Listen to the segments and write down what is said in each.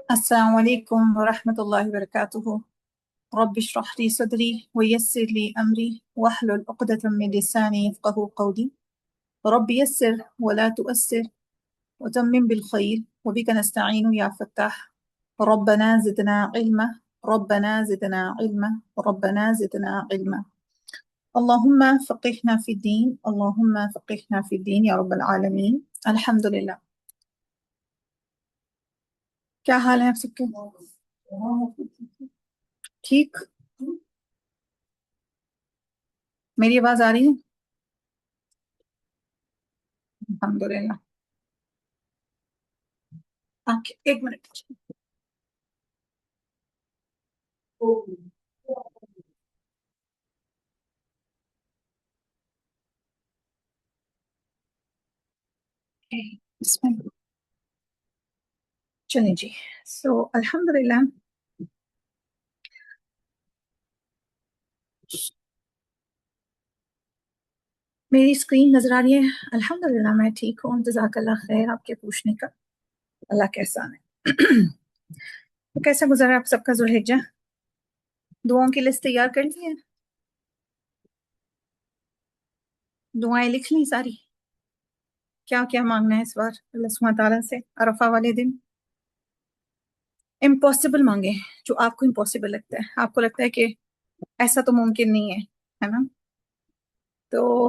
السلام عليكم ورحمة الله وبركاته. رب اشرح لي صدري ويسر لي أمري واحلل عقدة من لساني يفقه قولي. رب يسر ولا تؤسر وتمم بالخير وبك نستعين يا فتاح. ربنا زدنا علما ربنا زدنا علما ربنا زدنا علما. اللهم فقهنا في الدين اللهم فقهنا في الدين يا رب العالمين. الحمد لله. کیا حال ہے آپ سب کے؟ ٹھیک؟ میری آواز آ رہی ہے؟ الحمد للہ. ایک منٹ. بسم اللہ. چلیں جی. سو الحمد للہ میری اسکرین نظر آ رہی ہے. الحمد للہ میں ٹھیک ہوں. جزاک اللہ خیر آپ کے پوچھنے کا. اللہ کا احسان ہے. تو کیسا گزرا آپ سب کا ذوالحجہ؟ دعاؤں کی لسٹ تیار کر لی ہے؟ دعائیں لکھ لی ساری؟ کیا کیا مانگنا ہے اس بار اللہ سبحانہ تعالیٰ سے عرفہ والے دن؟ امپاسبل مانگے جو آپ کو امپاسبل لگتا ہے. آپ کو لگتا ہے کہ ایسا تو ممکن نہیں ہے نا؟ تو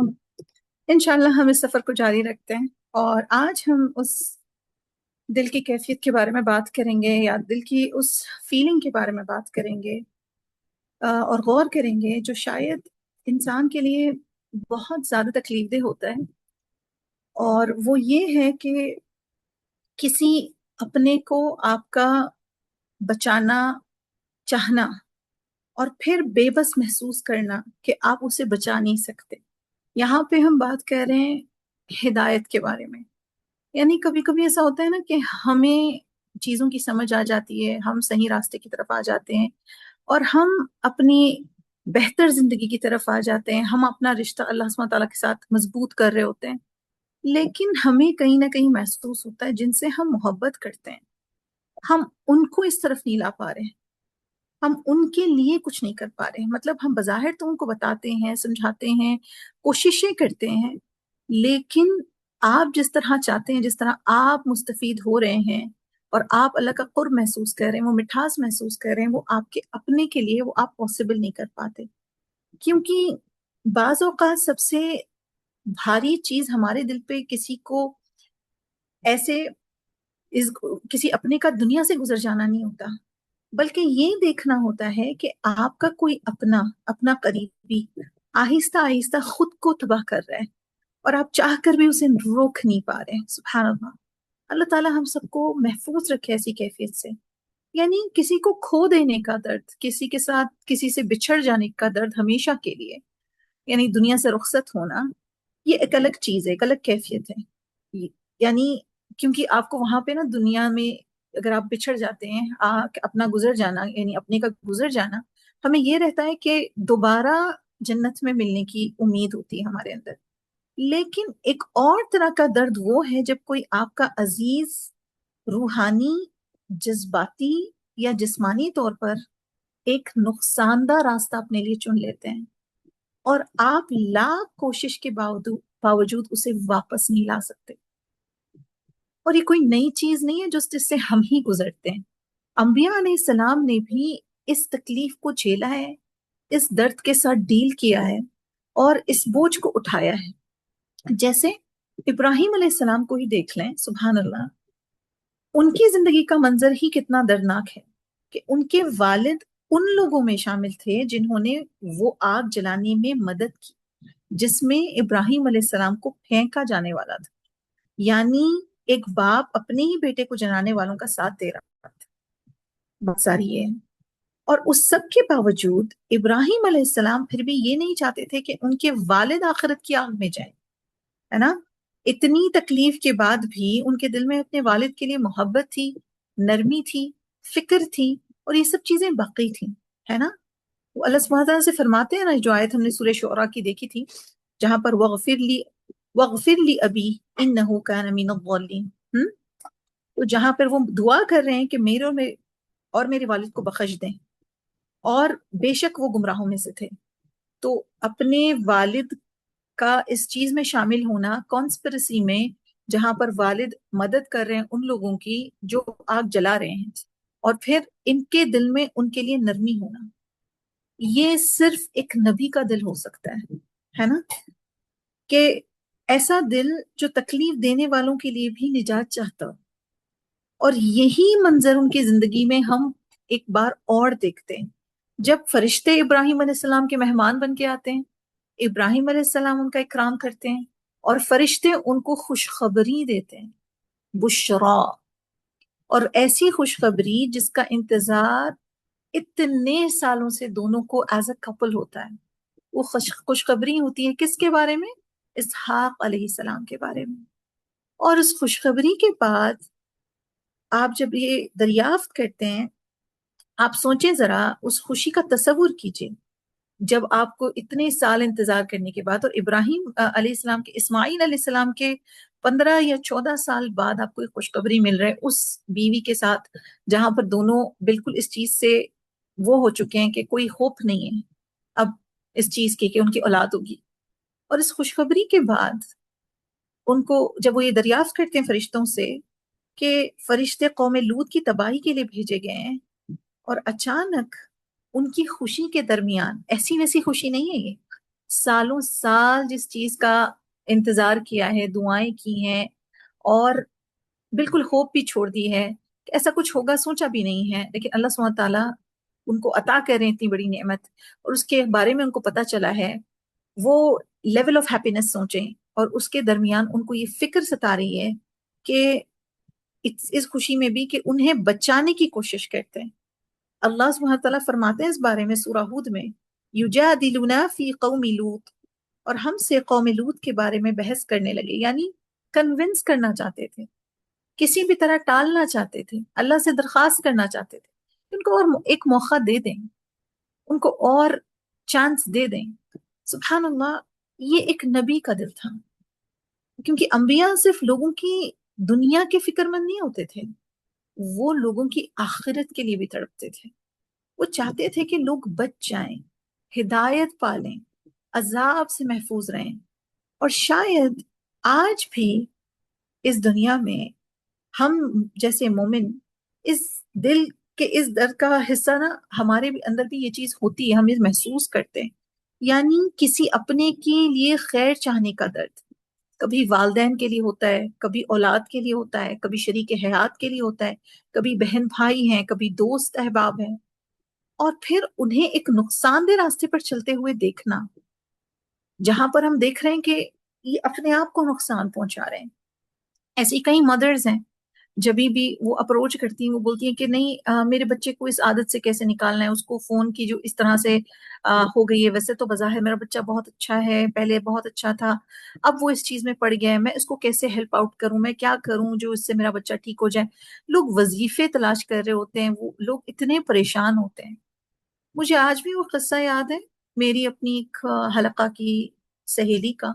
انشاءاللہ ہم اس سفر کو جاری رکھتے ہیں اور آج ہم اس دل کی کیفیت کے بارے میں بات کریں گے یا دل کی اس فیلنگ کے بارے میں بات کریں گے اور غور کریں گے جو شاید انسان کے لیے بہت زیادہ تکلیف دہ ہوتا ہے. اور وہ یہ ہے کہ کسی اپنے کو آپ کا بچانا چاہنا اور پھر بے بس محسوس کرنا کہ آپ اسے بچا نہیں سکتے. یہاں پہ ہم بات کر رہے ہیں ہدایت کے بارے میں. یعنی کبھی کبھی ایسا ہوتا ہے نا کہ ہمیں چیزوں کی سمجھ آ جاتی ہے, ہم صحیح راستے کی طرف آ جاتے ہیں اور ہم اپنی بہتر زندگی کی طرف آ جاتے ہیں, ہم اپنا رشتہ اللہ سبحانہ تعالیٰ کے ساتھ مضبوط کر رہے ہوتے ہیں, لیکن ہمیں کہیں نہ کہیں محسوس ہوتا ہے جن سے ہم محبت کرتے ہیں ہم ان کو اس طرف نہیں لا پا رہے ہیں, ہم ان کے لیے کچھ نہیں کر پا رہے ہیں. مطلب ہم بظاہر تو ان کو بتاتے ہیں, سمجھاتے ہیں, کوششیں کرتے ہیں, لیکن آپ جس طرح چاہتے ہیں, جس طرح آپ مستفید ہو رہے ہیں اور آپ اللہ کا قرب محسوس کر رہے ہیں, وہ مٹھاس محسوس کر رہے ہیں, وہ آپ کے اپنے کے لیے وہ آپ پاسبل نہیں کر پاتے. کیونکہ بعض اوقات سب سے بھاری چیز ہمارے دل پہ کسی کو ایسے کسی اپنے کا دنیا سے گزر جانا نہیں ہوتا, بلکہ یہ دیکھنا ہوتا ہے کہ آپ کا کوئی اپنا قریبی آہستہ آہستہ خود کو تباہ کر رہا ہے اور آپ چاہ کر بھی اسے روک نہیں پا رہے. سبحان اللہ. اللہ تعالیٰ ہم سب کو محفوظ رکھے ایسی کیفیت سے. یعنی کسی کو کھو دینے کا درد, کسی کے ساتھ کسی سے بچھڑ جانے کا درد ہمیشہ کے لیے, یعنی دنیا سے رخصت ہونا, یہ ایک الگ چیز ہے, ایک الگ کیفیت ہے. یعنی کیونکہ آپ کو وہاں پہ نا دنیا میں اگر آپ بچھڑ جاتے ہیں, اپنا گزر جانا یعنی اپنے کا گزر جانا, ہمیں یہ رہتا ہے کہ دوبارہ جنت میں ملنے کی امید ہوتی ہے ہمارے اندر. لیکن ایک اور طرح کا درد وہ ہے جب کوئی آپ کا عزیز روحانی, جذباتی یا جسمانی طور پر ایک نقصان دہ راستہ اپنے لیے چن لیتے ہیں اور آپ لاکھ کوشش کے باوجود اسے واپس نہیں لا سکتے. اور یہ کوئی نئی چیز نہیں ہے جس سے ہم ہی گزرتے ہیں. انبیاء علیہ السلام نے بھی اس تکلیف کو جھیلا ہے, اس درد کے ساتھ ڈیل کیا ہے اور اس بوجھ کو اٹھایا ہے. جیسے ابراہیم علیہ السلام کو ہی دیکھ لیں, سبحان اللہ, ان کی زندگی کا منظر ہی کتنا دردناک ہے کہ ان کے والد ان لوگوں میں شامل تھے جنہوں نے وہ آگ جلانے میں مدد کی جس میں ابراہیم علیہ السلام کو پھینکا جانے والا تھا. یعنی ایک باپ اپنے ہی بیٹے کو جلانے والوں کا ساتھ دے رہا تھا. بہت ساری ہے. اور اس سب کے باوجود ابراہیم علیہ السلام پھر بھی یہ نہیں چاہتے تھے کہ ان کے والد آخرت کی آگ میں جائیں, ہے نا. اتنی تکلیف کے بعد بھی ان کے دل میں اپنے والد کے لیے محبت تھی, نرمی تھی, فکر تھی, اور یہ سب چیزیں باقی تھیں, ہے نا. وہ اللہ سبحانہ تعالیٰ سے فرماتے ہیں نا, جو آیت ہم نے سورہ شعراء کی دیکھی تھی جہاں پر وغفر لی ابی انہ کان من الضالین, تو جہاں پر وہ دعا کر رہے ہیں کہ میرے والد کو بخش دیں، اور بے شک وہ گمراہوں میں سے تھے، تو اپنے والد کا اس چیز میں شامل ہونا، کانسپریسی میں، جہاں پر والد مدد کر رہے ہیں ان لوگوں کی جو آگ جلا رہے ہیں، اور پھر ان کے دل میں ان کے لیے نرمی ہونا، یہ صرف ایک نبی کا دل ہو سکتا ہے نا، کہ ایسا دل جو تکلیف دینے والوں کے لیے بھی نجات چاہتا. اور یہی منظر ان کی زندگی میں ہم ایک بار اور دیکھتے ہیں، جب فرشتے ابراہیم علیہ السلام کے مہمان بن کے آتے ہیں، ابراہیم علیہ السلام ان کا اکرام کرتے ہیں، اور فرشتے ان کو خوشخبری دیتے ہیں، بشرا، اور ایسی خوشخبری جس کا انتظار اتنے سالوں سے دونوں کو ایز اے کپل ہوتا ہے. وہ خوشخبری ہوتی ہے کس کے بارے میں؟ اسحاق علیہ السلام کے بارے میں. اور اس خوشخبری کے بعد آپ جب یہ دریافت کرتے ہیں، آپ سوچیں ذرا، اس خوشی کا تصور کیجئے جب آپ کو اتنے سال انتظار کرنے کے بعد، اور ابراہیم علیہ السلام کے، اسماعیل علیہ السلام کے 15 یا 14 سال بعد آپ کو ایک خوشخبری مل رہا ہے اس بیوی کے ساتھ، جہاں پر دونوں بالکل اس چیز سے وہ ہو چکے ہیں کہ کوئی ہوپ نہیں ہے اب اس چیز کی کہ ان کی اولاد ہوگی. اور اس خوشخبری کے بعد ان کو جب وہ یہ دریافت کرتے ہیں فرشتوں سے کہ فرشتے قوم لوط کی تباہی کے لیے بھیجے گئے ہیں، اور اچانک ان کی خوشی کے درمیان، ایسی ویسی خوشی نہیں ہے یہ، سالوں سال جس چیز کا انتظار کیا ہے، دعائیں کی ہیں، اور بالکل ہوپ بھی چھوڑ دی ہے کہ ایسا کچھ ہوگا، سوچا بھی نہیں ہے، لیکن اللہ سبحانہ تعالیٰ ان کو عطا کر رہے ہیں اتنی بڑی نعمت، اور اس کے بارے میں ان کو پتا چلا ہے، وہ لیول آف ہیپینس سوچیں، اور اس کے درمیان ان کو یہ فکر ستا رہی ہے کہ اس خوشی میں بھی کہ انہیں بچانے کی کوشش کرتے ہیں. اللہ سبحانہ تعالیٰ فرماتے ہیں اس بارے میں سورہ ہود میں، یجادلونا فی قوم لوط، اور ہم سے قوم لوط کے بارے میں بحث کرنے لگے، یعنی کنونس کرنا چاہتے تھے، کسی بھی طرح ٹالنا چاہتے تھے، اللہ سے درخواست کرنا چاہتے تھے ان کو اور ایک موقع دے دیں، ان کو اور چانس دے دیں. سبحان اللہ، یہ ایک نبی کا دل تھا، کیونکہ انبیاء صرف لوگوں کی دنیا کے فکر مند نہیں ہوتے تھے، وہ لوگوں کی آخرت کے لیے بھی تڑپتے تھے. وہ چاہتے تھے کہ لوگ بچ جائیں، ہدایت پالیں، عذاب سے محفوظ رہیں. اور شاید آج بھی اس دنیا میں ہم جیسے مومن اس دل کے اس درد کا حصہ نا، ہمارے بھی اندر بھی یہ چیز ہوتی ہے، ہم یہ محسوس کرتے ہیں، یعنی کسی اپنے کے لیے خیر چاہنے کا درد. کبھی والدین کے لیے ہوتا ہے، کبھی اولاد کے لیے ہوتا ہے، کبھی شریک حیات کے لیے ہوتا ہے، کبھی بہن بھائی ہیں، کبھی دوست احباب ہیں، اور پھر انہیں ایک نقصان دہ راستے پر چلتے ہوئے دیکھنا، جہاں پر ہم دیکھ رہے ہیں کہ یہ اپنے آپ کو نقصان پہنچا رہے ہیں. ایسی کئی مدرز ہیں، جبھی بھی وہ اپروچ کرتی ہیں، وہ بولتی ہیں کہ نہیں، میرے بچے کو اس عادت سے کیسے نکالنا ہے، اس کو فون کی جو اس طرح سے ہو گئی ہے، ویسے تو بظاہر میرا بچہ بہت اچھا ہے، پہلے بہت اچھا تھا، اب وہ اس چیز میں پڑ گیا ہے، میں اس کو کیسے ہیلپ آؤٹ کروں، میں کیا کروں جو اس سے میرا بچہ ٹھیک ہو جائے. لوگ وظیفے تلاش کر رہے ہوتے ہیں، وہ لوگ اتنے پریشان ہوتے ہیں. مجھے آج بھی وہ قصہ یاد ہے، میری اپنی ایک حلقہ کی سہیلی کا،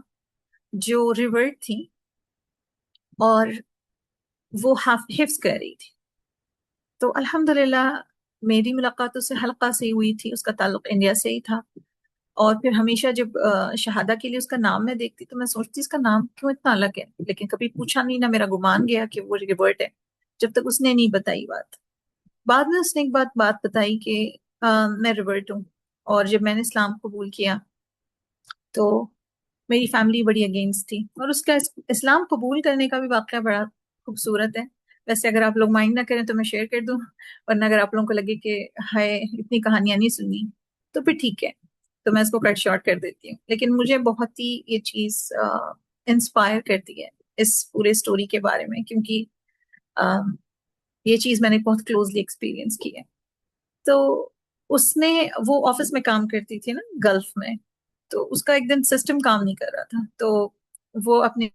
جو ریورٹ تھی اور وہ حفظ کر رہی تھی. تو الحمدللہ میری ملاقات اس سے حلقہ سے ہی ہوئی تھی، اس کا تعلق انڈیا سے ہی تھا. اور پھر ہمیشہ جب شہادہ کے لیے اس کا نام میں دیکھتی تو میں سوچتی اس کا نام کیوں اتنا الگ ہے، لیکن کبھی پوچھا نہیں، نہ میرا گمان گیا کہ وہ ریورٹ ہے، جب تک اس نے نہیں بتائی بات. بعد میں اس نے ایک بات بتائی کہ میں ریورٹ ہوں، اور جب میں نے اسلام قبول کیا تو میری فیملی بڑی اگینسٹ تھی، اور اس کا اسلام قبول کرنے کا بھی واقعہ بڑا خوبصورت ہے. ویسے اگر آپ لوگ مائنڈ نہ کریں تو میں شیئر کر دوں، ورنہ اگر آپ لوگوں کو لگے کہ ہائے اتنی کہانیاں نہیں سنی تو پھر ٹھیک ہے، تو میں اس کو کٹ شارٹ کر دیتی ہوں. لیکن مجھے بہت ہی یہ چیز انسپائر کرتی ہے اس پورے سٹوری کے بارے میں، کیونکہ یہ چیز میں نے بہت کلوزلی ایکسپیرینس کی ہے. تو اس نے، وہ آفس میں کام کرتی تھی نا گلف میں، تو اس کا ایک دن سسٹم کام نہیں کر رہا تھا، تو وہ اپنے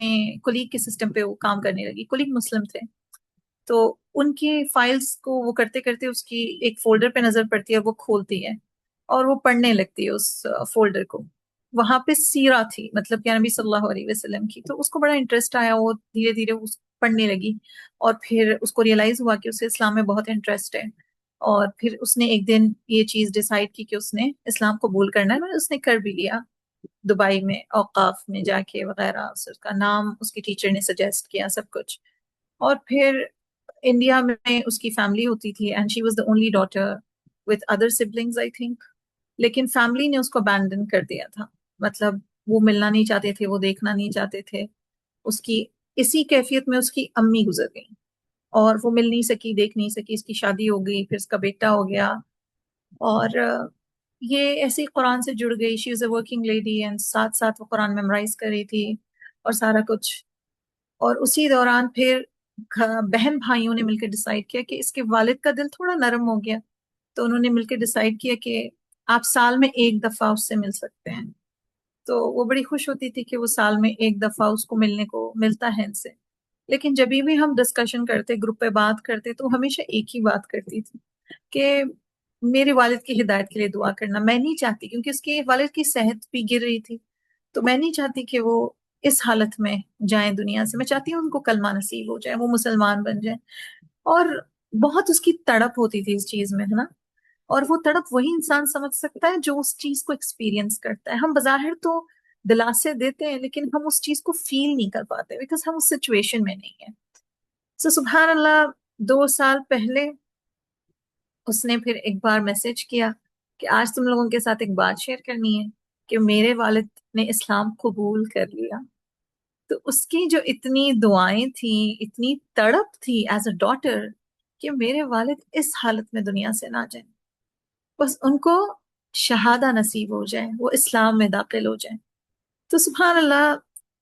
کولیگ کے سسٹم پہ وہ کام کرنے لگی. کولیگ مسلم تھے، تو ان کی فائلز کو وہ کرتے کرتے اس کی ایک فولڈر پہ نظر پڑتی ہے، وہ کھولتی ہے اور وہ پڑھنے لگتی ہے اس فولڈر کو. وہاں پہ سیرہ تھی، مطلب کہ نبی صلی اللہ علیہ وسلم کی. تو اس کو بڑا انٹرسٹ آیا، وہ دھیرے دھیرے پڑھنے لگی، اور پھر اس کو ریئلائز ہوا کہ اسے اسلام میں بہت انٹرسٹ ہے، اور پھر اس نے ایک دن یہ چیز ڈیسائیڈ کی کہ اس نے اسلام قبول کرنا ہے، اس نے کر بھی لیا دبئی میں اوقاف میں جا کے وغیرہ، اس کا نام اس کی ٹیچر نے سجیسٹ کیا سب کچھ. اور پھر انڈیا میں اس کی فیملی ہوتی تھی and she was the only daughter with other siblings I think, لیکن فیملی نے اس کو ابینڈن کر دیا تھا. مطلب وہ ملنا نہیں چاہتے تھے، وہ دیکھنا نہیں چاہتے تھے اس کی. اسی کیفیت میں اس کی امی گزر گئی اور وہ مل نہیں سکی، دیکھ نہیں سکی. اس کی شادی ہو گئی، پھر اس کا بیٹا ہو گیا، اور یہ ایسے ہی قرآن سے جڑ گئی. شی از اے ورکنگ لیڈی اینڈ ساتھ ساتھ وہ قرآن میمورائز کر رہی تھی اور سارا کچھ. اور اسی دوران پھر بہن بھائیوں نے مل کے ڈیسائیڈ کیا کہ اس کے والد کا دل تھوڑا نرم ہو گیا، تو انہوں نے مل کے ڈیسائیڈ کیا کہ آپ سال میں ایک دفعہ اس سے مل سکتے ہیں. تو وہ بڑی خوش ہوتی تھی کہ وہ سال میں ایک دفعہ اس کو ملنے کو ملتا ہے ان سے. لیکن جب بھی ہم ڈسکشن کرتے، گروپ پہ بات کرتے، تو ہمیشہ ایک ہی بات کرتی تھی کہ میرے والد کی ہدایت کے لیے دعا کرنا. میں نہیں چاہتی، کیونکہ اس کے والد کی صحت بھی گر رہی تھی، تو میں نہیں چاہتی کہ وہ اس حالت میں جائیں دنیا سے. میں چاہتی ہوں ان کو کلمہ نصیب ہو جائے، وہ مسلمان بن جائیں. اور بہت اس کی تڑپ ہوتی تھی اس چیز میں، ہے نا. اور وہ تڑپ وہی انسان سمجھ سکتا ہے جو اس چیز کو ایکسپیرینس کرتا ہے. ہم بظاہر تو دلاسے دیتے ہیں لیکن ہم اس چیز کو فیل نہیں کر پاتے بیکاز ہم اس سچویشن میں نہیں ہیں. سبحان اللہ، 2 سال پہلے اس نے پھر ایک بار میسج کیا کہ آج تم لوگوں کے ساتھ ایک بات شیئر کرنی ہے کہ میرے والد نے اسلام قبول کر لیا. تو اس کی جو اتنی دعائیں تھیں، اتنی تڑپ تھی ایز اے ڈاٹر کہ میرے والد اس حالت میں دنیا سے نہ جائیں، بس ان کو شہادہ نصیب ہو جائے، وہ اسلام میں داخل ہو جائیں. تو سبحان اللہ،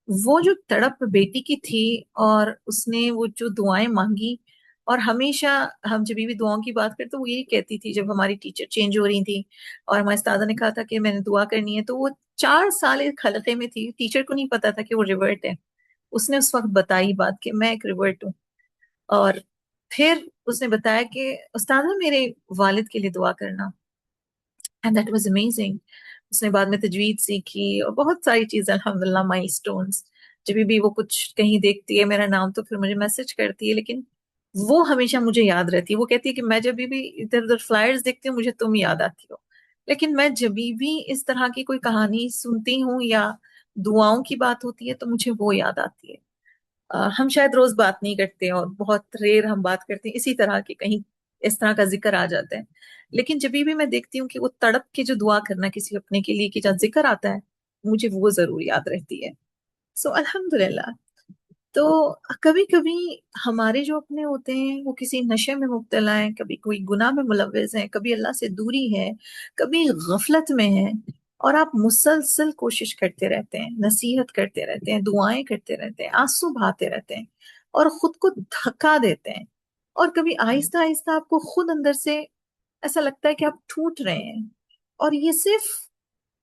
وہ جو تڑپ بیٹی کی تھی اور اس نے وہ جو دعائیں مانگی. اور ہمیشہ ہم جب بھی دعاؤں کی بات کرتے تو وہ یہی کہتی تھی جب ہماری ٹیچر چینج ہو رہی تھی اور ہمارے استاذہ نے کہا تھا کہ میں نے دعا کرنی ہے، تو وہ 4 سال ایک حلقے میں تھی. ٹیچر کو نہیں پتا تھا کہ وہ ریورٹ ہے. اس نے اس وقت بتائی بات کہ میں ایک ریورٹ ہوں. اور پھر اس نے بتایا کہ استاذہ میرے والد کے لیے دعا کرنا، اینڈ دیٹ واز امیزنگ. اس نے بعد میں تجوید سیکھی اور بہت ساری چیزیں، الحمدللہ مائل سٹونز. جب بھی وہ کچھ کہیں دیکھتی ہے میرا نام تو پھر مجھے میسج کرتی ہے، لیکن وہ ہمیشہ مجھے یاد رہتی ہے. وہ کہتی ہے کہ میں جب بھی ادھر ادھر فلائرز دیکھتی ہوں مجھے تم یاد آتی ہو، لیکن میں جب بھی اس طرح کی کوئی کہانی سنتی ہوں یا دعاؤں کی بات ہوتی ہے تو مجھے وہ یاد آتی ہے. ہم شاید روز بات نہیں کرتے اور بہت ریئر ہم بات کرتے ہیں اسی طرح کے کہیں اس طرح کا ذکر آ جاتا ہے، لیکن جب بھی میں دیکھتی ہوں کہ وہ تڑپ کے جو دعا کرنا کسی اپنے کے لیے کہ جب ذکر آتا ہے مجھے وہ ضرور یاد رہتی ہے. سو الحمدللہ. تو کبھی کبھی ہمارے جو اپنے ہوتے ہیں وہ کسی نشے میں مبتلا ہیں، کبھی کوئی گناہ میں ملوث ہیں، کبھی اللہ سے دوری ہے، کبھی غفلت میں ہے، اور آپ مسلسل کوشش کرتے رہتے ہیں، نصیحت کرتے رہتے ہیں، دعائیں کرتے رہتے ہیں، آنسو بہاتے رہتے ہیں اور خود کو دھکا دیتے ہیں. اور کبھی آہستہ آہستہ آپ کو خود اندر سے ایسا لگتا ہے کہ آپ ٹوٹ رہے ہیں. اور یہ صرف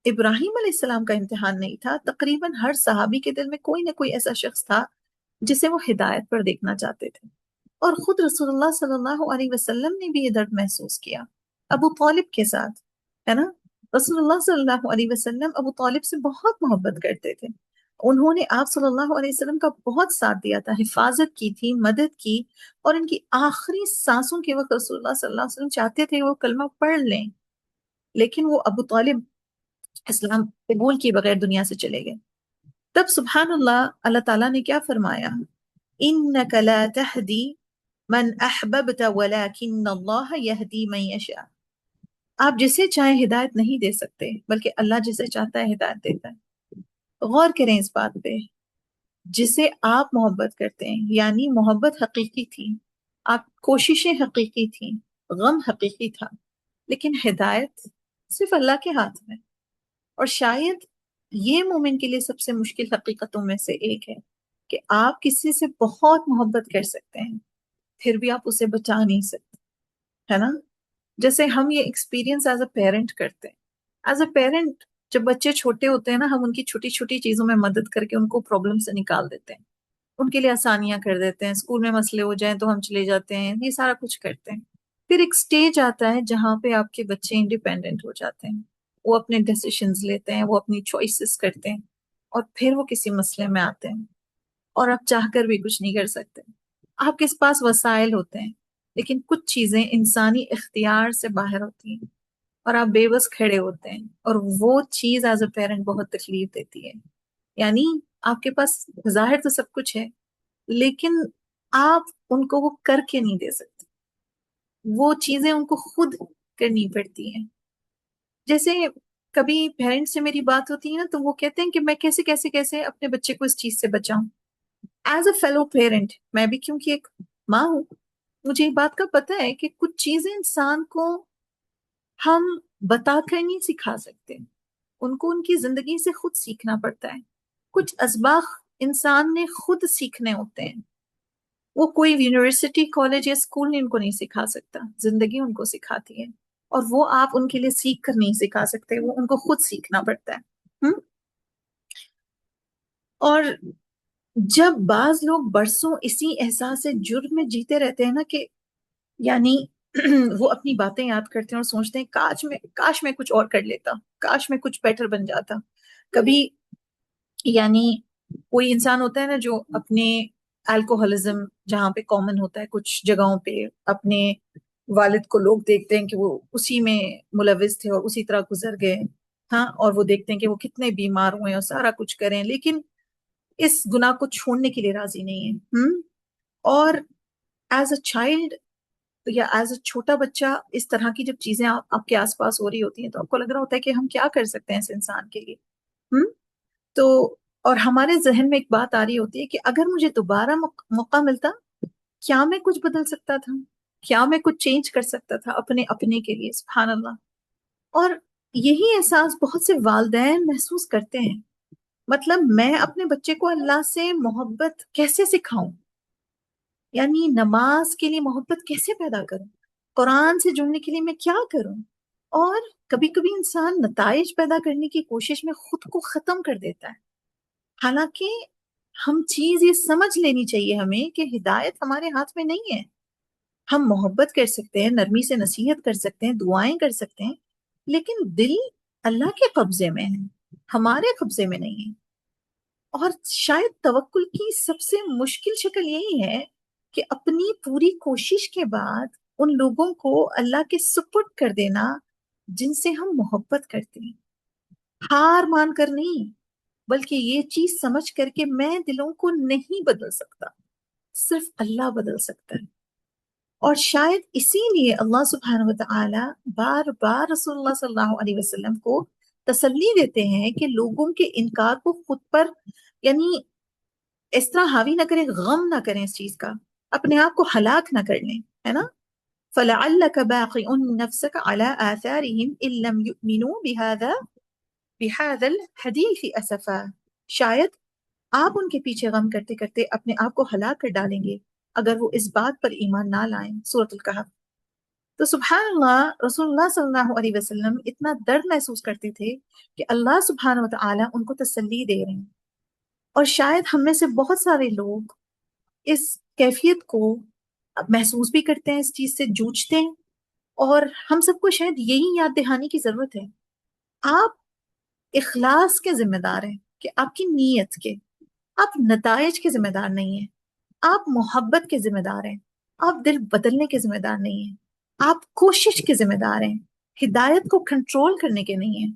ابراہیم علیہ السلام کا امتحان نہیں تھا، تقریباً ہر صحابی کے دل میں کوئی نہ کوئی ایسا شخص تھا جسے وہ ہدایت پر دیکھنا چاہتے تھے. اور خود رسول اللہ صلی اللہ علیہ وسلم نے بھی یہ درد محسوس کیا ابو طالب کے ساتھ، ہے نا. رسول اللہ صلی اللہ علیہ وسلم ابو طالب سے بہت محبت کرتے تھے. انہوں نے آپ صلی اللہ علیہ وسلم کا بہت ساتھ دیا تھا، حفاظت کی تھی، مدد کی. اور ان کی آخری سانسوں کے وقت رسول اللہ صلی اللہ علیہ وسلم چاہتے تھے وہ کلمہ پڑھ لیں، لیکن وہ ابو طالب اسلام قبول کیے بغیر دنیا سے چلے گئے. تب سبحان اللہ، اللہ تعالیٰ نے کیا فرمایا، انک لا تہدی من احببت ولکن اللہ یہدی من یشاء. آپ جسے چاہیں ہدایت نہیں دے سکتے بلکہ اللہ جسے چاہتا ہے ہدایت دیتا ہے. غور کریں اس بات پہ. جسے آپ محبت کرتے ہیں، یعنی محبت حقیقی تھی، آپ کوششیں حقیقی تھیں، غم حقیقی تھا، لیکن ہدایت صرف اللہ کے ہاتھ میں. اور شاید یہ مومن کے لیے سب سے مشکل حقیقتوں میں سے ایک ہے کہ آپ کسی سے بہت محبت کر سکتے ہیں پھر بھی آپ اسے بچا نہیں سکتے، ہے نا. جیسے ہم یہ ایکسپیرینس ایز اے پیرنٹ کرتے ہیں. ایز اے پیرنٹ جب بچے چھوٹے ہوتے ہیں نا، ہم ان کی چھوٹی چھوٹی چیزوں میں مدد کر کے ان کو پرابلم سے نکال دیتے ہیں، ان کے لیے آسانیاں کر دیتے ہیں. اسکول میں مسئلے ہو جائیں تو ہم چلے جاتے ہیں، یہ سارا کچھ کرتے ہیں. پھر ایک سٹیج آتا ہے جہاں پہ آپ کے بچے انڈیپینڈنٹ ہو جاتے ہیں، وہ اپنے ڈیسیشنز لیتے ہیں، وہ اپنی چوائسز کرتے ہیں، اور پھر وہ کسی مسئلے میں آتے ہیں اور آپ چاہ کر بھی کچھ نہیں کر سکتے. آپ کے پاس وسائل ہوتے ہیں لیکن کچھ چیزیں انسانی اختیار سے باہر ہوتی ہیں اور آپ بے بس کھڑے ہوتے ہیں، اور وہ چیز ایز اے پیرنٹ بہت تکلیف دیتی ہے. یعنی آپ کے پاس ظاہر تو سب کچھ ہے لیکن آپ ان کو وہ کر کے نہیں دے سکتے، وہ چیزیں ان کو خود کرنی پڑتی ہیں. جیسے کبھی پیرنٹس سے میری بات ہوتی ہے نا، تو وہ کہتے ہیں کہ میں کیسے کیسے کیسے اپنے بچے کو اس چیز سے بچاؤں. ایز اے فیلو پیرنٹ میں بھی کیونکہ ایک ماں ہوں، مجھے یہ بات کا پتہ ہے کہ کچھ چیزیں انسان کو ہم بتا کر نہیں سکھا سکتے، ان کو ان کی زندگی سے خود سیکھنا پڑتا ہے. کچھ اسباق انسان نے خود سیکھنے ہوتے ہیں، وہ کوئی یونیورسٹی کالج یا اسکول نے ان کو نہیں سکھا سکتا، زندگی ان کو سکھاتی ہے. اور وہ آپ ان کے لیے سیکھ کر نہیں سکھا سکتے، وہ ان کو خود سیکھنا پڑتا ہے. اور جب بعض لوگ برسوں اسی احساس جرم میں جیتے رہتے ہیں نا کہ یعنی وہ اپنی باتیں یاد کرتے ہیں اور سوچتے ہیں کاش میں کچھ اور کر لیتا، کاش میں کچھ بیٹر بن جاتا. کبھی یعنی کوئی انسان ہوتا ہے نا جو اپنے الکوہلزم جہاں پہ کامن ہوتا ہے کچھ جگہوں پہ، اپنے والد کو لوگ دیکھتے ہیں کہ وہ اسی میں ملوث تھے اور اسی طرح گزر گئے، ہاں، اور وہ دیکھتے ہیں کہ وہ کتنے بیمار ہوئے اور سارا کچھ کریں لیکن اس گناہ کو چھوڑنے کے لیے راضی نہیں ہے. اور ایز اے چائلڈ یا ایز اے چھوٹا بچہ اس طرح کی جب چیزیں آپ کے آس پاس ہو رہی ہوتی ہیں تو آپ کو لگ رہا ہوتا ہے کہ ہم کیا کر سکتے ہیں اس انسان کے لیے. تو اور ہمارے ذہن میں ایک بات آ رہی ہوتی ہے کہ اگر مجھے دوبارہ موقع ملتا، کیا میں کچھ بدل سکتا تھا، کیا میں کچھ چینج کر سکتا تھا اپنے کے لیے. سبحان اللہ. اور یہی احساس بہت سے والدین محسوس کرتے ہیں. مطلب میں اپنے بچے کو اللہ سے محبت کیسے سکھاؤں، یعنی نماز کے لیے محبت کیسے پیدا کروں، قرآن سے جڑنے کے لیے میں کیا کروں. اور کبھی کبھی انسان نتائج پیدا کرنے کی کوشش میں خود کو ختم کر دیتا ہے. حالانکہ ہم چیز یہ سمجھ لینی چاہیے ہمیں کہ ہدایت ہمارے ہاتھ میں نہیں ہے. ہم محبت کر سکتے ہیں، نرمی سے نصیحت کر سکتے ہیں، دعائیں کر سکتے ہیں، لیکن دل اللہ کے قبضے میں ہے، ہمارے قبضے میں نہیں ہے. اور شاید توکل کی سب سے مشکل شکل یہی ہے کہ اپنی پوری کوشش کے بعد ان لوگوں کو اللہ کے سپرد کر دینا جن سے ہم محبت کرتے ہیں. ہار مان کر نہیں، بلکہ یہ چیز سمجھ کر کے میں دلوں کو نہیں بدل سکتا، صرف اللہ بدل سکتا ہے. اور شاید اسی لیے اللہ سبحانہ وتعالی بار بار رسول اللہ صلی اللہ علیہ وسلم کو تسلی دیتے ہیں کہ لوگوں کے انکار کو خود پر یعنی اس طرح حاوی نہ کریں، غم نہ کریں اس چیز کا، اپنے آپ کو ہلاک نہ کر لیں، ہے نا. فَلَعَلَّكَ بَاقِعٌ نَفْسَكَ عَلَىٰ آثَارِهِمْ إِن لَّمْ يُؤْمِنُوا بِهَٰذَا الْحَدِيثِ أَسَفًا. شاید آپ ان کے پیچھے غم کرتے کرتے اپنے آپ کو ہلاک کر ڈالیں گے اگر وہ اس بات پر ایمان نہ لائیں. سورۃ الکہف. تو سبحان اللہ، رسول اللہ صلی اللہ علیہ وسلم اتنا درد محسوس کرتے تھے کہ اللہ سبحانہ وتعالی ان کو تسلی دے رہے ہیں. اور شاید ہم میں سے بہت سارے لوگ اس کیفیت کو محسوس بھی کرتے ہیں، اس چیز سے جوجھتے ہیں، اور ہم سب کو شاید یہی یاد دہانی کی ضرورت ہے. آپ اخلاص کے ذمہ دار ہیں کہ آپ کی نیت کے، آپ نتائج کے ذمہ دار نہیں ہیں. آپ محبت کے ذمہ دار ہیں، آپ دل بدلنے کے ذمہ دار نہیں ہیں. آپ کوشش کے ذمہ دار ہیں، ہدایت کو کنٹرول کرنے کے نہیں ہیں.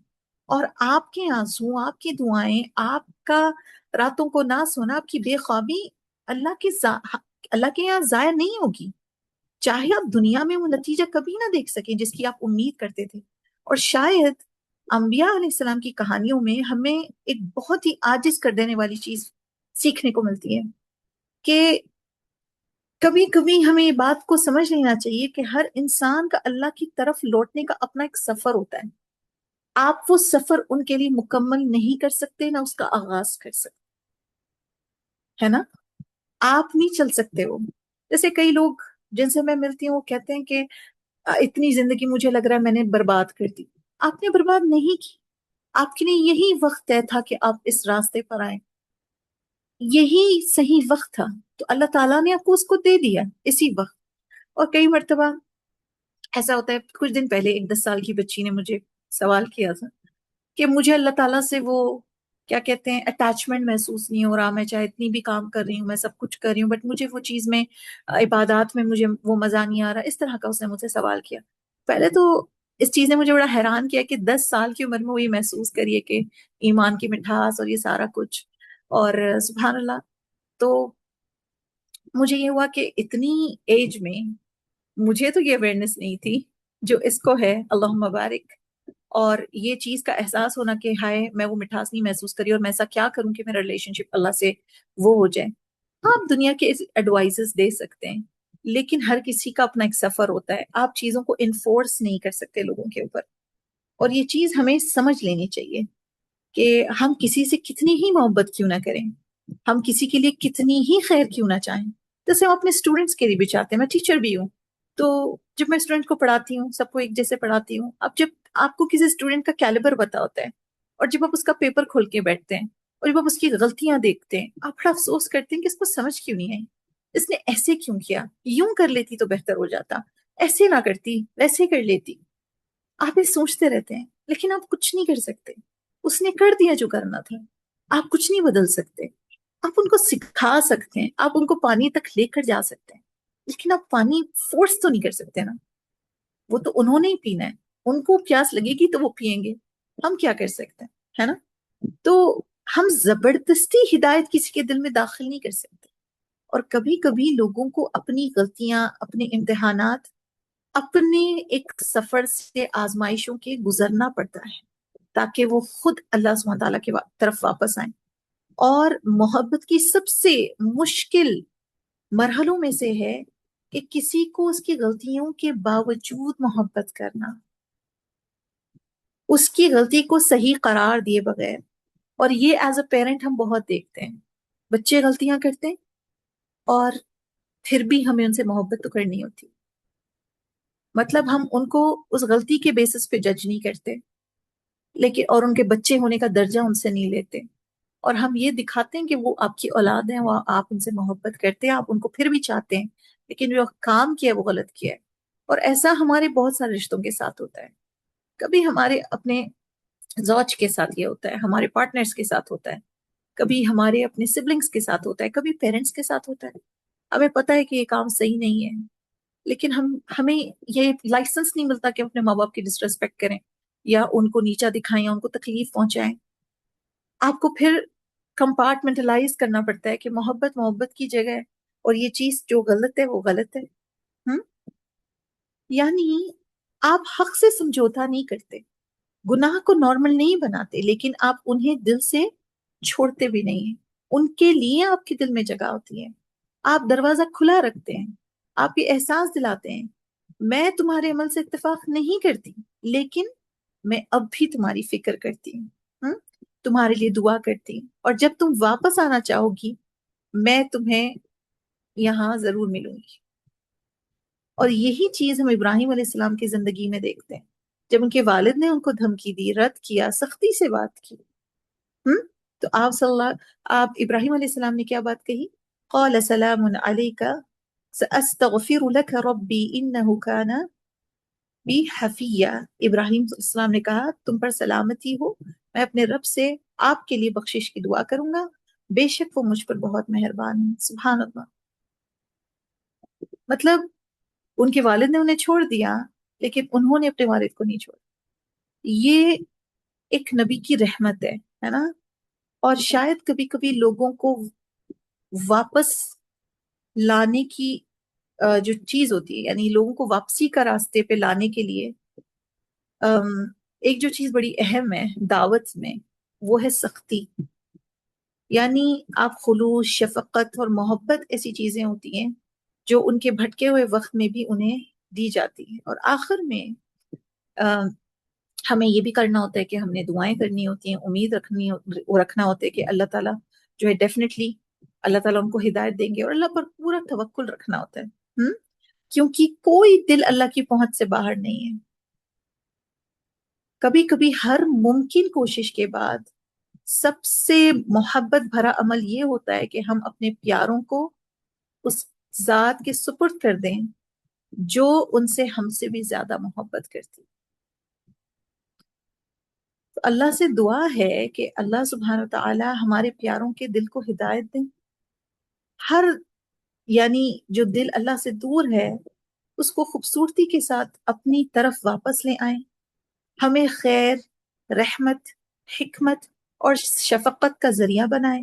اور آپ کے آنسو، آپ کی دعائیں، آپ کا راتوں کو نہ سونا، آپ کی بے خوابی اللہ کے یہاں ضائع نہیں ہوگی، چاہے آپ دنیا میں وہ نتیجہ کبھی نہ دیکھ سکیں جس کی آپ امید کرتے تھے. اور شاید انبیاء علیہ السلام کی کہانیوں میں ہمیں ایک بہت ہی عاجز کر دینے والی چیز سیکھنے کو ملتی ہے کہ کبھی کبھی ہمیں یہ بات کو سمجھ لینا چاہیے کہ ہر انسان کا اللہ کی طرف لوٹنے کا اپنا ایک سفر ہوتا ہے. آپ وہ سفر ان کے لیے مکمل نہیں کر سکتے، نہ اس کا آغاز کر سکتے، ہے نا. آپ نہیں چل سکتے ہو. جیسے کئی لوگ جن سے میں ملتی ہوں وہ کہتے ہیں کہ اتنی زندگی مجھے لگ رہا ہے میں نے برباد کر دی. آپ نے برباد نہیں کی، آپ کے لیے یہی وقت طے تھا کہ آپ اس راستے پر آئیں، یہی صحیح وقت تھا، تو اللہ تعالیٰ نے آپ کو اس کو دے دیا اسی وقت. اور کئی مرتبہ ایسا ہوتا ہے، کچھ دن پہلے ایک 10 سال کی بچی نے مجھے سوال کیا تھا کہ مجھے اللہ تعالیٰ سے وہ کیا کہتے ہیں اٹیچمنٹ محسوس نہیں ہو رہا، میں چاہے اتنی بھی کام کر رہی ہوں، میں سب کچھ کر رہی ہوں، بٹ مجھے وہ چیز میں عبادات میں مجھے وہ مزہ نہیں آ رہا. اس طرح کا اس نے مجھ سے سوال کیا. پہلے تو اس چیز نے مجھے بڑا حیران کیا کہ 10 سال کی عمر میں وہ یہ محسوس کریے کہ ایمان کی مٹھاس اور یہ سارا کچھ. اور سبحان اللہ. تو مجھے یہ ہوا کہ اتنی ایج میں مجھے تو یہ اویئرنیس نہیں تھی جو اس کو ہے، اللہم مبارک. اور یہ چیز کا احساس ہونا کہ ہائے میں وہ مٹھاس نہیں محسوس کری، اور میں ایسا کیا کروں کہ میرا ریلیشن شپ اللہ سے وہ ہو جائے. آپ دنیا کے ایڈوائزز دے سکتے ہیں، لیکن ہر کسی کا اپنا ایک سفر ہوتا ہے. آپ چیزوں کو انفورس نہیں کر سکتے لوگوں کے اوپر. اور یہ چیز ہمیں سمجھ لینی چاہیے کہ ہم کسی سے کتنی ہی محبت کیوں نہ کریں، ہم کسی کے لیے کتنی ہی خیر کیوں نہ چاہیں. جیسے ہم اپنے اسٹوڈنٹس کے لیے بھی چاہتے ہیں. میں ٹیچر بھی ہوں، تو جب میں اسٹوڈنٹ کو پڑھاتی ہوں سب کو ایک جیسے پڑھاتی ہوں. اب جب آپ کو کسی اسٹوڈنٹ کا کیلیبر پتا ہوتا ہے، اور جب آپ اس کا پیپر کھول کے بیٹھتے ہیں اور جب آپ اس کی غلطیاں دیکھتے ہیں، آپ بڑا افسوس کرتے ہیں کہ اس کو سمجھ کیوں نہیں آئی، اس نے ایسے کیوں کیا، یوں کر لیتی تو بہتر ہو جاتا، ایسے نہ کرتی ویسے کر لیتی. آپ یہ سوچتے رہتے ہیں لیکن آپ کچھ نہیں کر سکتے. اس نے کر دیا جو کرنا تھا، آپ کچھ نہیں بدل سکتے. آپ ان کو سکھا سکتے ہیں، آپ ان کو پانی تک لے کر جا سکتے ہیں، لیکن آپ پانی فورس تو نہیں کر سکتے نا. وہ تو انہوں نے ہی پینا ہے، ان کو پیاس لگے گی تو وہ پیئیں گے. ہم کیا کر سکتے ہیں، ہے نا. تو ہم زبردستی ہدایت کسی کے دل میں داخل نہیں کر سکتے. اور کبھی کبھی لوگوں کو اپنی غلطیاں، اپنے امتحانات، اپنے ایک سفر سے آزمائشوں کے گزرنا پڑتا ہے تاکہ وہ خود اللہ سبحانہ تعالیٰ کے طرف واپس آئیں. اور محبت کی سب سے مشکل مرحلوں میں سے ہے کہ کسی کو اس کی غلطیوں کے باوجود محبت کرنا، اس کی غلطی کو صحیح قرار دیے بغیر. اور یہ ایز اے پیرنٹ ہم بہت دیکھتے ہیں، بچے غلطیاں کرتے ہیں اور پھر بھی ہمیں ان سے محبت تو کرنی ہوتی. مطلب ہم ان کو اس غلطی کے بیسس پہ جج نہیں کرتے، لیکن اور ان کے بچے ہونے کا درجہ ان سے نہیں لیتے. اور ہم یہ دکھاتے ہیں کہ وہ آپ کی اولاد ہیں، وہ آپ ان سے محبت کرتے ہیں، آپ ان کو پھر بھی چاہتے ہیں، لیکن جو کام کیا ہے وہ غلط کیا ہے. اور ایسا ہمارے بہت سارے رشتوں کے ساتھ ہوتا ہے. کبھی ہمارے اپنے زوج کے ساتھ یہ ہوتا ہے، ہمارے پارٹنرز کے ساتھ ہوتا ہے، کبھی ہمارے اپنے سبلنگز کے ساتھ ہوتا ہے، کبھی پیرنٹس کے ساتھ ہوتا ہے. ہمیں پتہ ہے کہ یہ کام صحیح نہیں ہے، لیکن ہمیں یہ لائسنس نہیں ملتا کہ اپنے ماں باپ کی ڈسریسپیکٹ کریں یا ان کو نیچا دکھائیں یا ان کو تکلیف پہنچائیں. آپ کو پھر کمپارٹمنٹلائز کرنا پڑتا ہے کہ محبت محبت کی جگہ ہے، اور یہ چیز جو غلط ہے وہ غلط ہے. ہم یعنی آپ حق سے سمجھوتا نہیں کرتے، گناہ کو نارمل نہیں بناتے، لیکن آپ انہیں دل سے چھوڑتے بھی نہیں ہیں. ان کے لیے آپ کے دل میں جگہ ہوتی ہے، آپ دروازہ کھلا رکھتے ہیں، آپ یہ احساس دلاتے ہیں میں تمہارے عمل سے اتفاق نہیں کرتی، لیکن میں اب بھی تمہاری فکر کرتی ہوں، تمہارے لیے دعا کرتی ہوں، اور جب تم واپس آنا چاہو گی میں تمہیں یہاں ضرور ملوں گی. اور یہی چیز ہم ابراہیم علیہ السلام کی زندگی میں دیکھتے ہیں. جب ان کے والد نے ان کو دھمکی دی، رد کیا، سختی سے بات کی، تو آپ ابراہیم علیہ السلام نے کیا بات کہی؟ قال سلام علیک سأستغفر لك ربی انه كان بی حفیہ. ابراہیم علیہ السلام نے کہا تم پر سلامتی ہو، میں اپنے رب سے آپ کے لیے بخشش کی دعا کروں گا، بے شک وہ مجھ پر بہت مہربان ہے. سبحان اللہ. مطلب ان کے والد نے انہیں چھوڑ دیا، لیکن انہوں نے اپنے والد کو نہیں چھوڑا. یہ ایک نبی کی رحمت ہے نا. اور شاید کبھی کبھی لوگوں کو واپس لانے کی جو چیز ہوتی ہے، یعنی لوگوں کو واپسی کا راستے پہ لانے کے لیے ایک جو چیز بڑی اہم ہے دعوت میں، وہ ہے سختی. یعنی آپ خلوص، شفقت اور محبت ایسی چیزیں ہوتی ہیں جو ان کے بھٹکے ہوئے وقت میں بھی انہیں دی جاتی ہیں. اور آخر میں ہمیں یہ بھی کرنا ہوتا ہے کہ ہم نے دعائیں کرنی ہوتی ہیں، امید رکھنا ہوتا ہے کہ اللہ تعالیٰ جو ہے ڈیفینیٹلی اللہ تعالیٰ ان کو ہدایت دیں گے، اور اللہ پر پورا توکل رکھنا ہوتا ہے. کیونکہ کوئی دل اللہ کی پہنچ سے باہر نہیں ہے. کبھی کبھی ہر ممکن کوشش کے بعد سب سے محبت بھرا عمل یہ ہوتا ہے کہ ہم اپنے پیاروں کو اس ذات کے سپرد کر دیں جو ان سے ہم سے بھی زیادہ محبت کرتی. اللہ سے دعا ہے کہ اللہ سبحانہ و تعالی ہمارے پیاروں کے دل کو ہدایت دیں. ہر یعنی جو دل اللہ سے دور ہے اس کو خوبصورتی کے ساتھ اپنی طرف واپس لے آئیں. ہمیں خیر، رحمت، حکمت اور شفقت کا ذریعہ بنائیں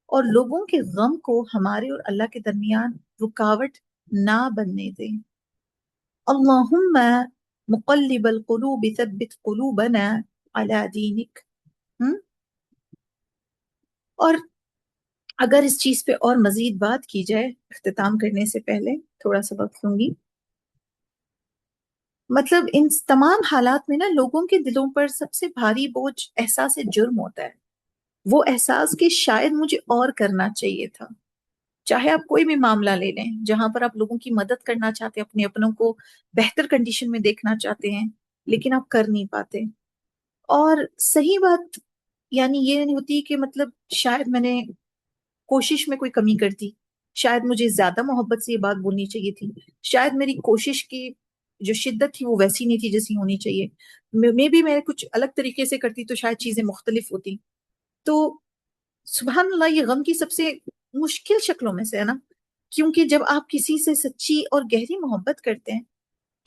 اور لوگوں کے غم کو ہمارے اور اللہ کے درمیان رکاوٹ نہ بننے دیں. اللہم مقلب القلوب ثبت قلوبنا علی دینک. اور اگر اس چیز پہ اور مزید بات کی جائے اختتام کرنے سے پہلے تھوڑا سا وقت لوں گی. مطلب ان تمام حالات میں نا لوگوں کے دلوں پر سب سے بھاری بوجھ احساس جرم ہوتا ہے. وہ احساس کہ شاید مجھے اور کرنا چاہیے تھا. چاہے آپ کوئی بھی معاملہ لے لیں جہاں پر آپ لوگوں کی مدد کرنا چاہتے ہیں، اپنے اپنوں کو بہتر کنڈیشن میں دیکھنا چاہتے ہیں لیکن آپ کر نہیں پاتے. اور صحیح بات یعنی یہ نہیں ہوتی کہ مطلب شاید میں نے کوشش میں کوئی کمی کر دی، شاید مجھے زیادہ محبت سے یہ بات بولنی چاہیے تھی، شاید میری کوشش کی جو شدت تھی وہ ویسی نہیں تھی جیسی ہونی چاہیے، میں بھی میں کچھ الگ طریقے سے کرتی تو شاید چیزیں مختلف ہوتی. تو سبحان اللہ یہ غم کی سب سے مشکل شکلوں میں سے ہے نا، کیونکہ جب آپ کسی سے سچی اور گہری محبت کرتے ہیں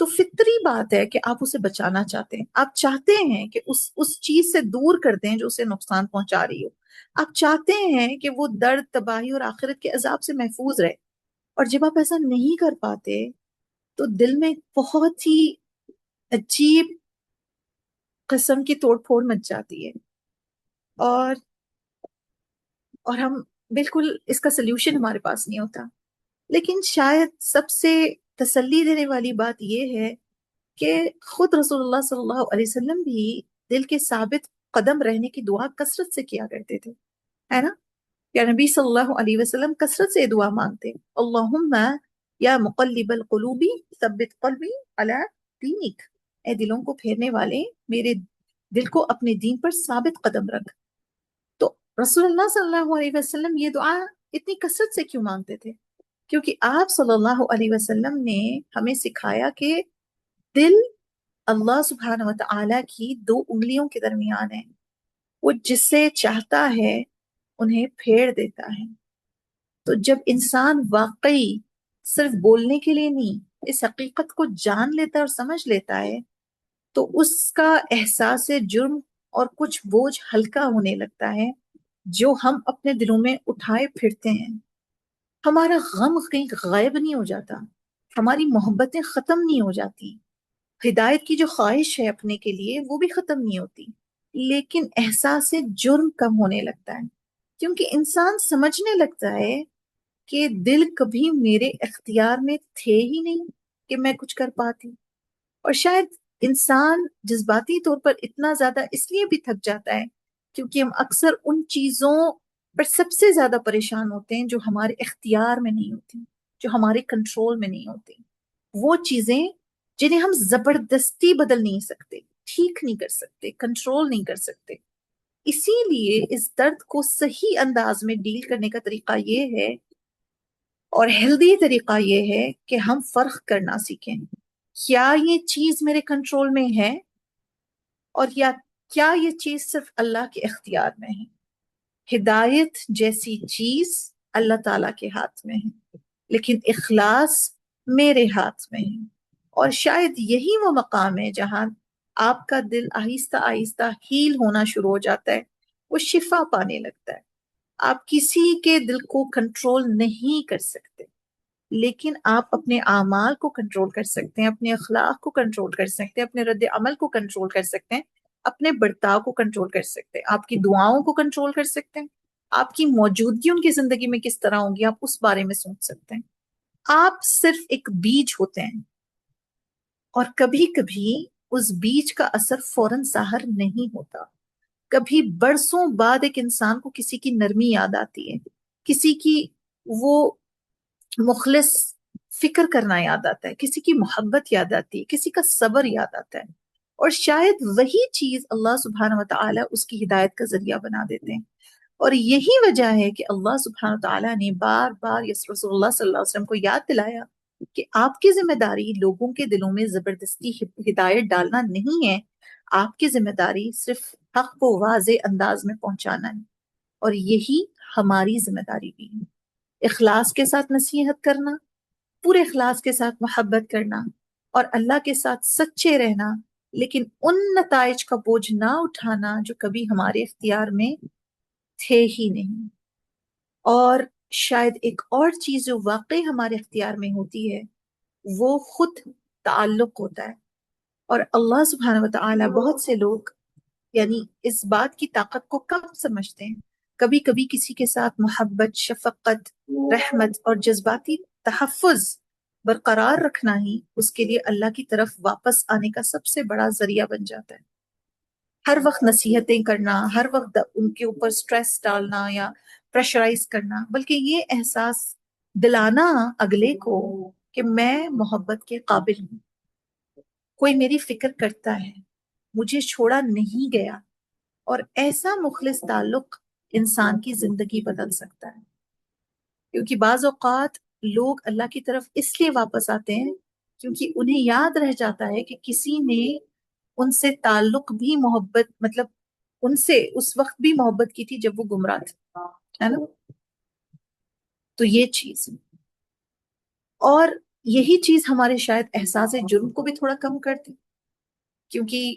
تو فطری بات ہے کہ آپ اسے بچانا چاہتے ہیں. آپ چاہتے ہیں کہ اس چیز سے دور کر دیں جو اسے نقصان پہنچا رہی ہو. آپ چاہتے ہیں کہ وہ درد، تباہی اور آخرت کے عذاب سے محفوظ رہے. اور جب آپ ایسا نہیں کر پاتے تو دل میں بہت ہی عجیب قسم کی توڑ پھوڑ مچ جاتی ہے. اور ہم بالکل اس کا سلیوشن ہمارے پاس نہیں ہوتا. لیکن شاید سب سے تسلی دینے والی بات یہ ہے کہ خود رسول اللہ صلی اللہ علیہ وسلم بھی دل کے ثابت قدم رہنے کی دعا کثرت سے کیا کرتے تھے، ہے نا؟ یا نبی صلی اللہ علیہ وسلم کثرت سے دعا مانگتے، اللہم یا مقلب القلوب ثبت قلبی علی دینک، اے دلوں کو پھیرنے والے میرے دل کو اپنے دین پر ثابت قدم رکھ. تو رسول اللہ صلی اللہ علیہ وسلم یہ دعا اتنی کثرت سے کیوں مانگتے تھے؟ کیونکہ آپ صلی اللہ علیہ وسلم نے ہمیں سکھایا کہ دل اللہ سبحانہ و تعالی کی دو انگلیوں کے درمیان ہے. وہ جس سے چاہتا ہے انہیں پھیر دیتا ہے. تو جب انسان واقعی صرف بولنے کے لیے نہیں اس حقیقت کو جان لیتا ہے اور سمجھ لیتا ہے تو اس کا احساس جرم اور کچھ بوجھ ہلکا ہونے لگتا ہے جو ہم اپنے دلوں میں اٹھائے پھرتے ہیں. ہمارا غم کہیں غائب نہیں ہو جاتا، ہماری محبتیں ختم نہیں ہو جاتی، ہدایت کی جو خواہش ہے اپنے کے لیے وہ بھی ختم نہیں ہوتی، لیکن احساس جرم کم ہونے لگتا ہے. کیونکہ انسان سمجھنے لگتا ہے کہ دل کبھی میرے اختیار میں تھے ہی نہیں کہ میں کچھ کر پاتی. اور شاید انسان جذباتی طور پر اتنا زیادہ اس لیے بھی تھک جاتا ہے کیونکہ ہم اکثر ان چیزوں پر سب سے زیادہ پریشان ہوتے ہیں جو ہمارے اختیار میں نہیں ہوتی، جو ہمارے کنٹرول میں نہیں ہوتی. وہ چیزیں جنہیں ہم زبردستی بدل نہیں سکتے، ٹھیک نہیں کر سکتے، کنٹرول نہیں کر سکتے. اسی لیے اس درد کو صحیح انداز میں ڈیل کرنے کا طریقہ یہ ہے اور ہیلدی طریقہ یہ ہے کہ ہم فرق کرنا سیکھیں. کیا یہ چیز میرے کنٹرول میں ہے اور یا کیا یہ چیز صرف اللہ کے اختیار میں ہے؟ ہدایت جیسی چیز اللہ تعالیٰ کے ہاتھ میں ہے لیکن اخلاص میرے ہاتھ میں ہے. اور شاید یہی وہ مقام ہے جہاں آپ کا دل آہستہ آہستہ ہیل ہونا شروع ہو جاتا ہے، وہ شفا پانے لگتا ہے. آپ کسی کے دل کو کنٹرول نہیں کر سکتے لیکن آپ اپنے اعمال کو کنٹرول کر سکتے ہیں، اپنے اخلاق کو کنٹرول کر سکتے ہیں، اپنے رد عمل کو کنٹرول کر سکتے ہیں، اپنے برتاؤ کو کنٹرول کر سکتے ہیں، آپ کی دعاؤں کو کنٹرول کر سکتے ہیں، آپ کی موجودگی ان کی زندگی میں کس طرح ہوگی آپ اس بارے میں سوچ سکتے ہیں. آپ صرف ایک بیج ہوتے ہیں اور کبھی کبھی اس بیج کا اثر فوراً ظاہر نہیں ہوتا. کبھی برسوں بعد ایک انسان کو کسی کی نرمی یاد آتی ہے، کسی کی وہ مخلص فکر کرنا یاد آتا ہے، کسی کی محبت یاد آتی ہے، کسی کا صبر یاد آتا ہے. اور شاید وہی چیز اللہ سبحانہ و تعالیٰ اس کی ہدایت کا ذریعہ بنا دیتے ہیں. اور یہی وجہ ہے کہ اللہ سبحانہ و تعالیٰ نے بار بار رسول اللہ صلی اللہ علیہ وسلم کو یاد دلایا کہ آپ کی ذمہ داری لوگوں کے دلوں میں زبردستی ہدایت ڈالنا نہیں ہے، آپ کی ذمہ داری صرف حق کو واضح انداز میں پہنچانا ہے، اور یہی ہماری ذمہ داری بھی ہے۔ اخلاص کے ساتھ نصیحت کرنا، پورے اخلاص کے ساتھ محبت کرنا، اور اللہ کے ساتھ سچے رہنا، لیکن ان نتائج کا بوجھ نہ اٹھانا جو کبھی ہمارے اختیار میں تھے ہی نہیں۔ اور شاید ایک اور چیز جو واقعی ہمارے اختیار میں ہوتی ہے وہ خود تعلق ہوتا ہے۔ اور اللہ سبحانہ وتعالی، بہت سے لوگ یعنی اس بات کی طاقت کو کم سمجھتے ہیں۔ کبھی کبھی کسی کے ساتھ محبت، شفقت، رحمت اور جذباتی تحفظ برقرار رکھنا ہی اس کے لیے اللہ کی طرف واپس آنے کا سب سے بڑا ذریعہ بن جاتا ہے۔ ہر وقت نصیحتیں کرنا، ہر وقت ان کے اوپر سٹریس ڈالنا یا پریشرائز کرنا، بلکہ یہ احساس دلانا اگلے کو کہ میں محبت کے قابل ہوں، کوئی میری فکر کرتا ہے، مجھے چھوڑا نہیں گیا۔ اور ایسا مخلص تعلق انسان کی زندگی بدل سکتا ہے، کیونکہ بعض اوقات لوگ اللہ کی طرف اس لیے واپس آتے ہیں کیونکہ انہیں یاد رہ جاتا ہے کہ کسی نے ان سے تعلق بھی محبت مطلب ان سے اس وقت بھی محبت کی تھی جب وہ گمراہ تھے، ہے نا؟ تو یہ چیز، اور یہی چیز ہمارے شاید احساس جرم کو بھی تھوڑا کم کرتی، کیونکہ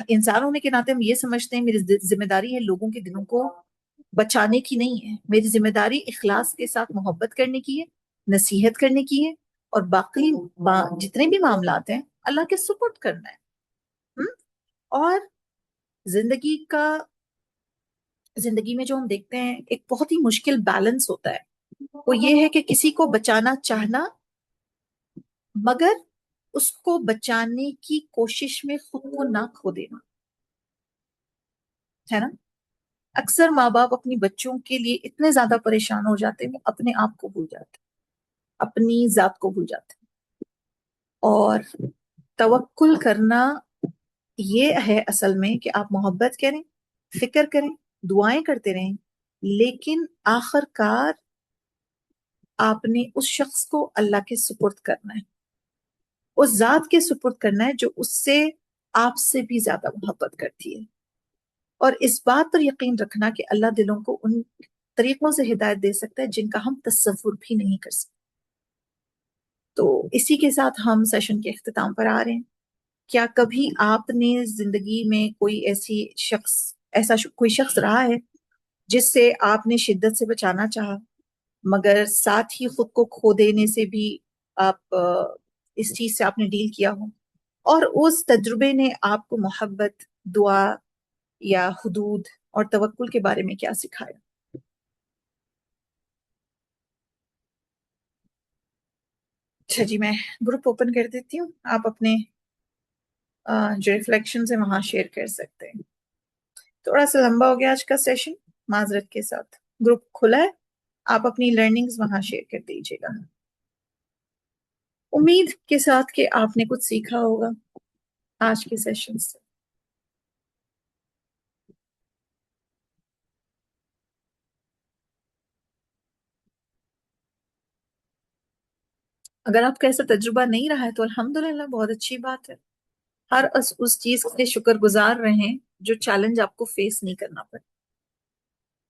انسان ہونے کے ناطے ہم یہ سمجھتے ہیں میری ذمہ داری ہے لوگوں کے دلوں کو بچانے کی نہیں ہے، میری ذمہ داری اخلاص کے ساتھ محبت کرنے کی ہے، نصیحت کرنے کی ہے، اور باقی جتنے بھی معاملات ہیں اللہ کے سپرد کرنا ہے۔ ہم؟ اور زندگی میں جو ہم دیکھتے ہیں ایک بہت ہی مشکل بیلنس ہوتا ہے، وہ یہ ہے کہ کسی کو بچانا چاہنا مگر اس کو بچانے کی کوشش میں خود کو نہ کھو دینا، ہے نا؟ اکثر ماں باپ اپنی بچوں کے لیے اتنے زیادہ پریشان ہو جاتے ہیں وہ اپنے آپ کو بھول جاتے ہیں، اپنی ذات کو بھول جاتے ہیں۔ اور توکل کرنا یہ ہے اصل میں کہ آپ محبت کریں، فکر کریں، دعائیں کرتے رہیں، لیکن آخر کار آپ نے اس شخص کو اللہ کے سپرد کرنا ہے، اس ذات کے سپرد کرنا ہے جو اس سے آپ سے بھی زیادہ محبت کرتی ہے۔ اور اس بات پر یقین رکھنا کہ اللہ دلوں کو ان طریقوں سے ہدایت دے سکتا ہے جن کا ہم تصور بھی نہیں کر سکتے۔ تو اسی کے ساتھ ہم سیشن کے اختتام پر آ رہے ہیں۔ کیا کبھی آپ نے زندگی میں کوئی شخص رہا ہے جس سے آپ نے شدت سے بچانا چاہا مگر ساتھ ہی خود کو کھو دینے سے بھی آپ اس چیز سے آپ نے ڈیل کیا ہو، اور اس تجربے نے آپ کو محبت، دعا یا حدود اور توکل کے بارے میں کیا سکھایا؟ اچھا جی، میں گروپ اوپن کر دیتی ہوں، آپ اپنے جو ریفلیکشن ہے وہاں شیئر کر سکتے ہیں۔ تھوڑا سا لمبا ہو گیا آج کا سیشن، معذرت کے ساتھ۔ گروپ کھلا ہے، آپ اپنی لرننگز وہاں شیئر کر دیجیے گا، امید کے ساتھ کہ آپ نے کچھ سیکھا ہوگا آج کے سیشن سے۔ اگر آپ کا ایسا تجربہ نہیں رہا ہے تو الحمدللہ بہت اچھی بات ہے، ہر اس چیز کے شکر گزار رہیں جو چیلنج آپ کو فیس نہیں کرنا پڑے،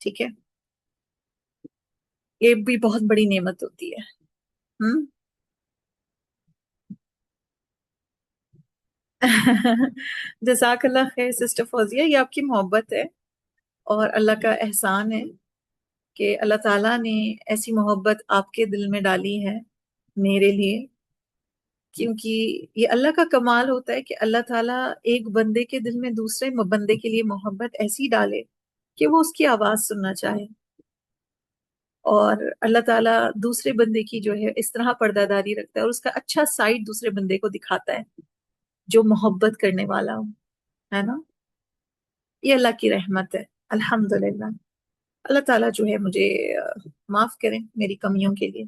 ٹھیک ہے؟ یہ بھی بہت بڑی نعمت ہوتی ہے۔ ہم؟ جزاک اللہ خیر سسٹر فوزیہ، یہ آپ کی محبت ہے اور اللہ کا احسان ہے کہ اللہ تعالیٰ نے ایسی محبت آپ کے دل میں ڈالی ہے میرے لیے، کیونکہ یہ اللہ کا کمال ہوتا ہے کہ اللہ تعالیٰ ایک بندے کے دل میں دوسرے بندے کے لیے محبت ایسی ڈالے کہ وہ اس کی آواز سننا چاہے، اور اللہ تعالیٰ دوسرے بندے کی جو ہے اس طرح پردہ داری رکھتا ہے اور اس کا اچھا سائڈ دوسرے بندے کو دکھاتا ہے جو محبت کرنے والا ہو، ہے نا؟ یہ اللہ کی رحمت ہے، الحمدللہ۔ اللہ تعالیٰ جو ہے مجھے معاف کریں میری کمیوں کے لیے۔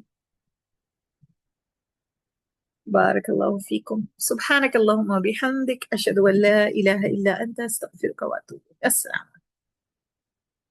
بارک اللہ فیکم، سبحانک اللہم و بحمدک، اشہد ان لا الہ الا انت، استغفرک و اتوب الیک۔ السلام